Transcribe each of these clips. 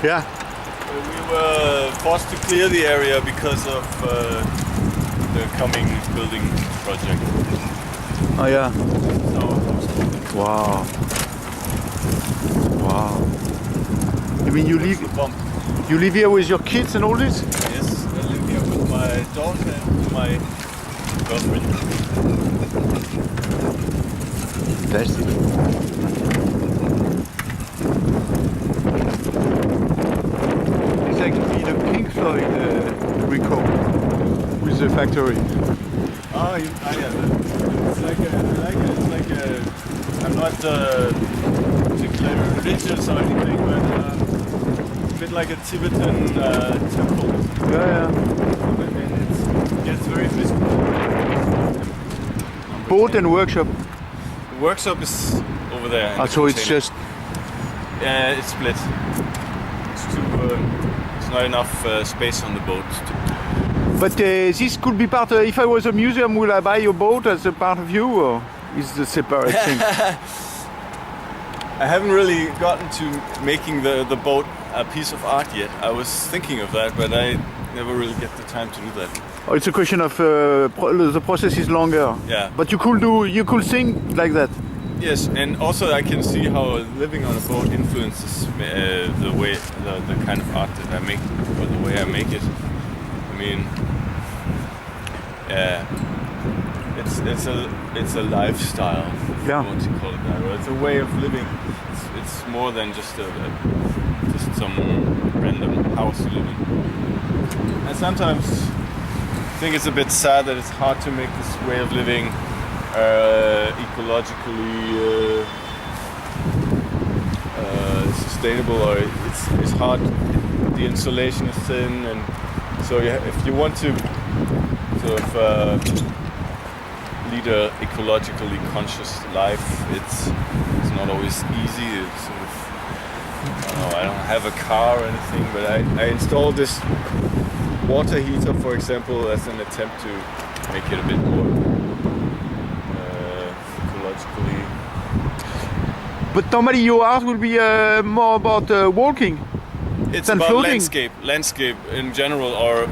Yeah. We were forced to clear the area because of the coming building project. Oh yeah. So, Wow. Wow. You mean you live here with your kids and all this? yes, I live here with my daughter and my girlfriend. Fantastic. It's actually the Pink Floyd record with the factory. Oh, yeah. It's like I'm not particularly religious or anything, but a bit like a Tibetan temple. Yeah. And it's very physical. Boat and workshop. The workshop is over there. Ah, so it's just. Yeah, it's split. It's too. It's not enough space on the boat. But this could be part. If I was a museum, will I buy your boat as a part of you, or is it a separate thing? I haven't really gotten to making the boat a piece of art yet. I was thinking of that, but I never really get the time to do that. Oh, it's a question of the process is longer. Yeah. But you could think like that. Yes, and also I can see how living on a boat influences the way, the kind of art that I make, or the way I make it. I mean, it's a lifestyle. Yeah. If you want to call it that, or it's a way of living. It's more than just just some random house you live in. And sometimes I think it's a bit sad that it's hard to make this way of living ecologically sustainable, or it's hard. The insulation is thin, and so if you want to sort of lead a ecologically conscious life, it's not always easy. It's sort of, I don't have a car or anything, but I installed this water heater, for example, as an attempt to make it a bit more ecologically. But normally your art will be more about walking. It's than about floating. landscape in general, our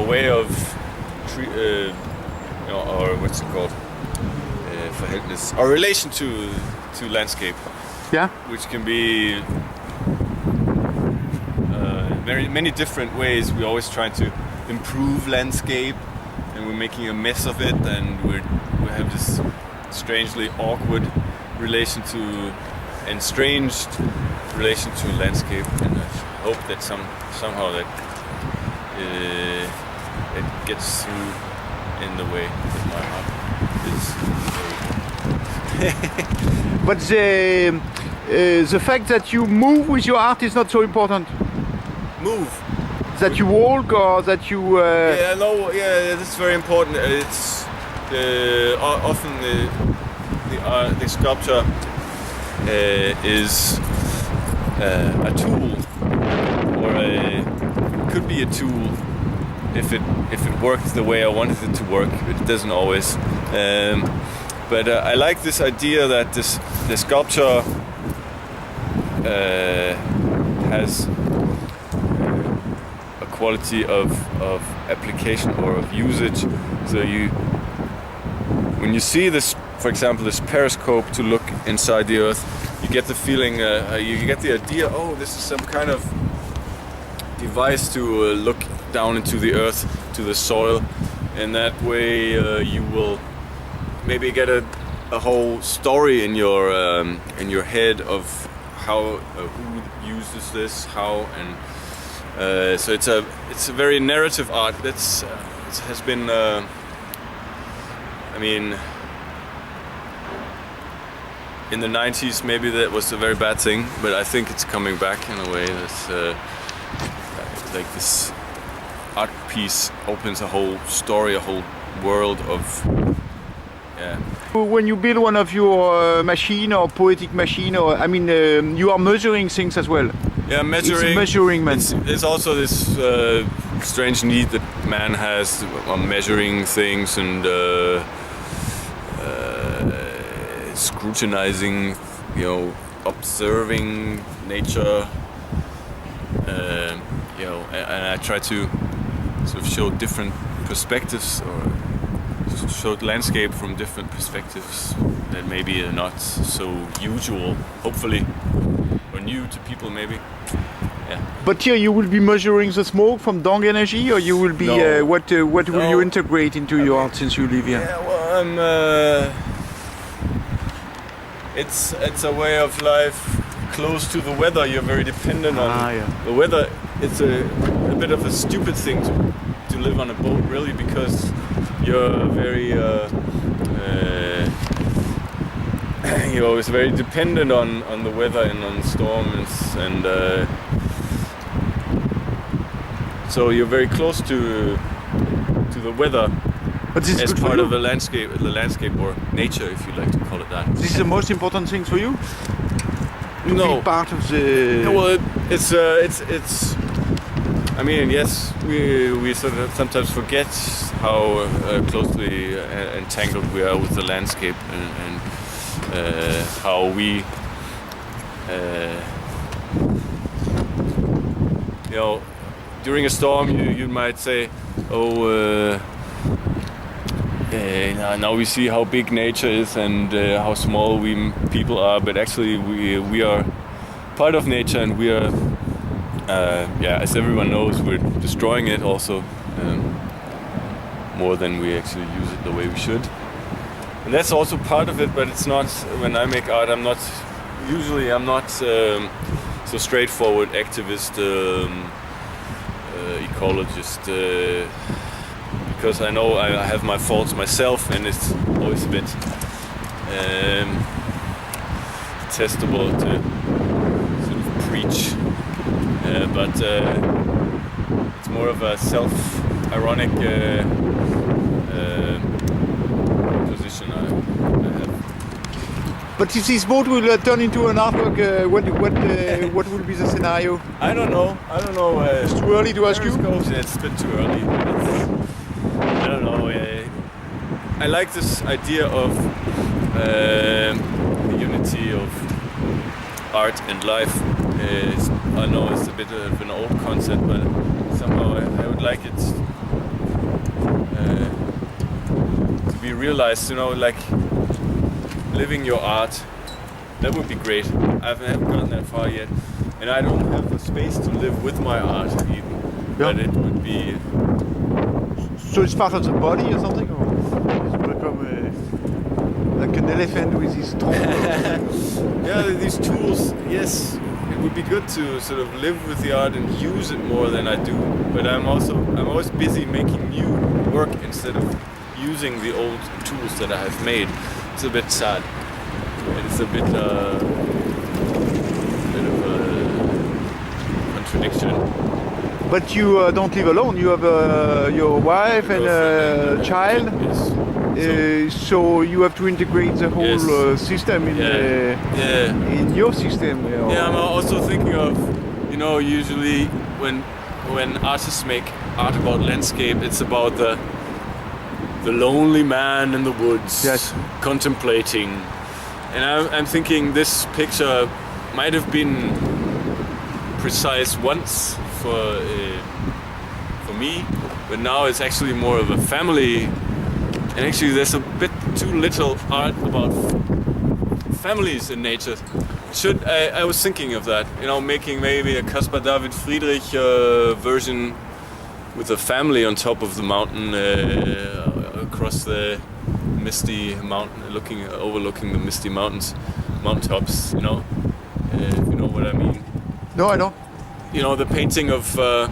way of or what's it called? Verhältnis, our relation to landscape. Yeah. Which can be very many different ways. We're always trying to improve landscape, and we're making a mess of it, and we have this strangely awkward relation to estranged relation to landscape, and I hope that somehow that it gets through in the way that my art is. But the fact that you move with your art is not so important. Move. That you walk or that you. Yeah, that's very important. It's often the sculpture is a tool, or could be a tool if it worked the way I wanted it to work. It doesn't always. But I like this idea that the sculpture has a quality of application or of usage. So when you see this, for example, this periscope to look inside the Earth, you get the feeling, you get the idea, oh, this is some kind of device to look down into the Earth, to the soil. And that way you will maybe get a whole story in your head of how who uses this, how, and so it's a very narrative art. That's it has been. I mean, in the 90s, maybe that was a very bad thing, but I think it's coming back in a way. That's like this art piece opens a whole story, a whole world of. Yeah. When you build one of your machine or poetic machine, or I mean, you are measuring things as well. Yeah, measuring. It's measurement. It's also this strange need that man has on measuring things and scrutinizing, observing nature. And I try to sort of show different perspectives, or show the landscape from different perspectives that maybe are not so usual, hopefully, or new to people maybe. Yeah. But here you will be measuring the smoke from Dong Energy, or you will be No. what will No. you integrate into your art since you live here? Yeah, well, it's a way of life close to the weather. You're very dependent on the weather. It's a bit of a stupid thing to live on a boat, really, because you're very you're always very dependent on the weather and on storms, and so you're very close to the weather. But this is As good for part you. of the landscape or nature, if you like to call it that. This is the most important thing for you. To No. be part of the. Yeah, well, it's. I mean, yes, we sort of sometimes forget how closely entangled we are with the landscape, and how we, during a storm, you might say, oh. Now we see how big nature is and how small we people are, but actually we are part of nature, and we are, as everyone knows, we're destroying it also more than we actually use it the way we should. And that's also part of it, but it's not, when I make art, I'm not so straightforward activist, ecologist, because I know I have my faults myself, and it's always a bit testable to sort of preach, but it's more of a self-ironic position I have. But if this boat will turn into an artwork, what will be the scenario? I don't know. It's too early to ask you. It's a bit too early. I don't know. I like this idea of the unity of art and life. I know it's a bit of an old concept, but somehow I would like it to be realized. Like living your art. That would be great. I haven't gotten that far yet, and I don't have the space to live with my art even. Yeah. But it would be. So it's part of the body or something, or it's become like an elephant with his trunk? Yeah, these tools. Yes, it would be good to sort of live with the art and use it more than I do. But I'm always busy making new work instead of using the old tools that I have made. It's a bit sad. It's a bit of a contradiction. But you don't live alone. You have your wife and a child. Yes. So you have to integrate the whole Yes. system in in your system. Yeah, I'm also thinking of, usually when artists make art about landscape, it's about the lonely man in the woods, Yes. contemplating. And I'm thinking this picture might have been precise once for me, but now it's actually more of a family. And actually, there's a bit too little art about families in nature. I was thinking of that, making maybe a Caspar David Friedrich version with a family on top of the mountain, across the misty mountain, overlooking the misty mountaintops. If you know what I mean. No, I don't. The painting of I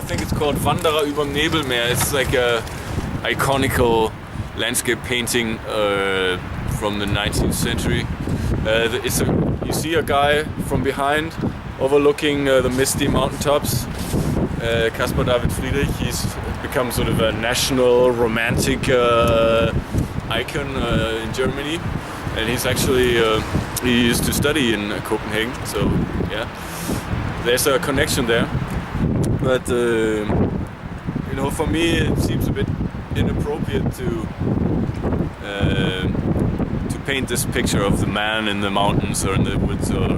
think it's called Wanderer überm Nebelmeer. It's like a iconical landscape painting from the 19th century. You see a guy from behind overlooking the misty mountaintops. Caspar David Friedrich, he's become sort of a national romantic icon in Germany, and he's actually he used to study in Copenhagen, so yeah, there's a connection there. But for me, it seems a bit inappropriate to paint this picture of the man in the mountains or in the woods or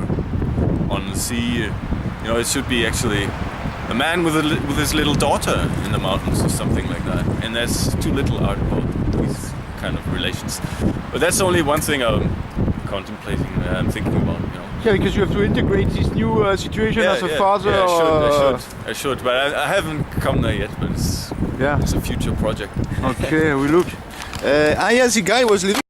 on the sea. You know, it should be actually a man with his little daughter in the mountains or something like that. And that's too little art about these kind of relations. But that's only one thing I'm contemplating. I'm thinking about. You know. Yeah, because you have to integrate this new situation as a father. Yeah, I should, but I haven't come there yet. But it's a future project. Okay, we look. Yeah, the guy was living